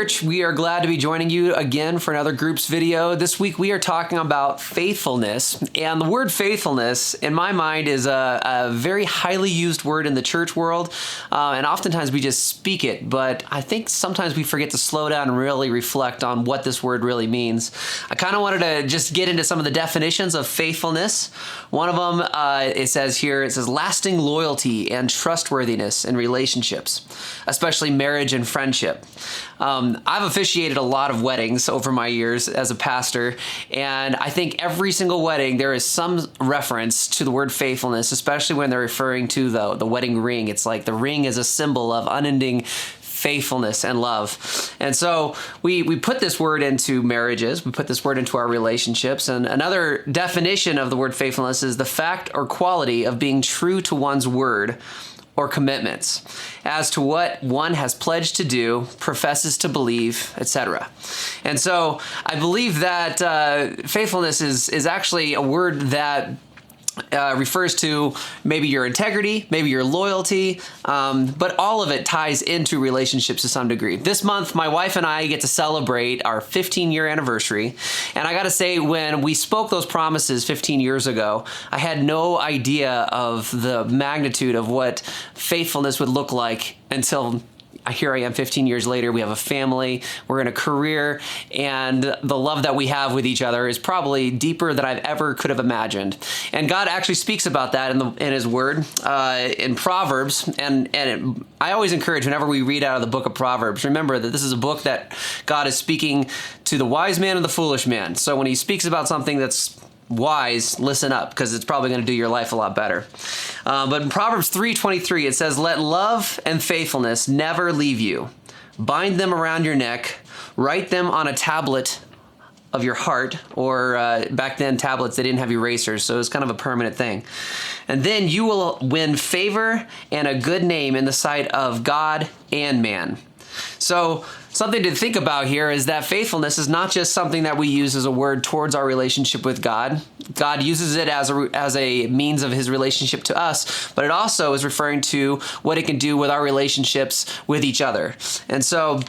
Church. We are glad to be joining you again for another groups video. This week we are talking about faithfulness, and the word faithfulness, in my mind, is a very highly used word in the church world, and oftentimes we just speak it, but I think sometimes we forget to slow down and really reflect on what this word really means. I kind of wanted to just get into some of the definitions of faithfulness. One of them, it says lasting loyalty and trustworthiness in relationships, especially marriage and friendship. I've officiated a lot of weddings over my years as a pastor, and I think every single wedding there is some reference to the word faithfulness, especially when they're referring to the wedding ring. It's like the ring is a symbol of unending faithfulness and love. And so we put this word into marriages, we put this word into our relationships, and another definition of the word faithfulness is the fact or quality of being true to one's word or commitments as to what one has pledged to do, professes to believe, etc. And so I believe that faithfulness is actually a word that refers to maybe your integrity, maybe your loyalty, but all of it ties into relationships to some degree. This month, my wife and I get to celebrate our 15-year anniversary, and I gotta say, when we spoke those promises 15 years ago, I had no idea of the magnitude of what faithfulness would look like until here I am 15 years later. We have a family, we're in a career, and the love that we have with each other is probably deeper than I've ever could have imagined. And God actually speaks about that in His Word, in Proverbs. I always encourage, whenever we read out of the book of Proverbs, remember that this is a book that God is speaking to the wise man and the foolish man. So when He speaks about something that's wise, listen up, because it's probably going to do your life a lot better. But in Proverbs 3:23, it says, "Let love and faithfulness never leave you. Bind them around your neck. Write them on a tablet of your heart," or back then tablets, they didn't have erasers, so it was kind of a permanent thing. "And then you will win favor and a good name in the sight of God and man." So something to think about here is that faithfulness is not just something that we use as a word towards our relationship with God. God uses it as a means of His relationship to us, but it also is referring to what it can do with our relationships with each other. And so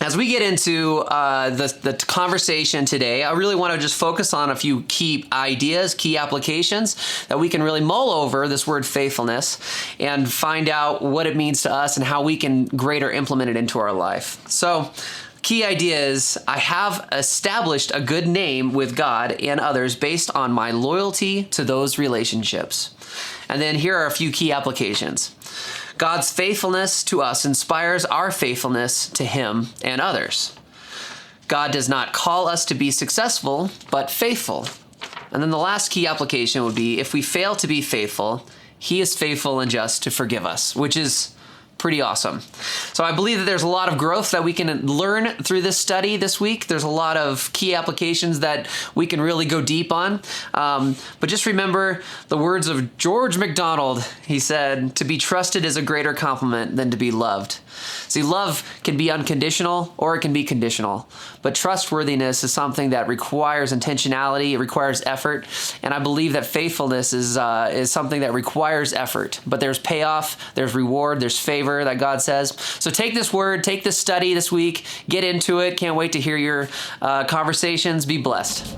as we get into the conversation today, I really want to just focus on a few key ideas, key applications that we can really mull over this word faithfulness and find out what it means to us and how we can greater implement it into our life. So, key idea is, I have established a good name with God and others based on my loyalty to those relationships. And then here are a few key applications. God's faithfulness to us inspires our faithfulness to Him and others. God does not call us to be successful, but faithful. And then the last key application would be, if we fail to be faithful, He is faithful and just to forgive us, which is pretty awesome. So I believe that there's a lot of growth that we can learn through this study this week. There's a lot of key applications that we can really go deep on. But just remember the words of George MacDonald. He said, "To be trusted is a greater compliment than to be loved." See, love can be unconditional or it can be conditional, but trustworthiness is something that requires intentionality, it requires effort, and I believe that faithfulness is something that requires effort, but there's payoff, there's reward, there's favor that God says. So take this word, take this study this week, get into it. Can't wait to hear your conversations. Be blessed.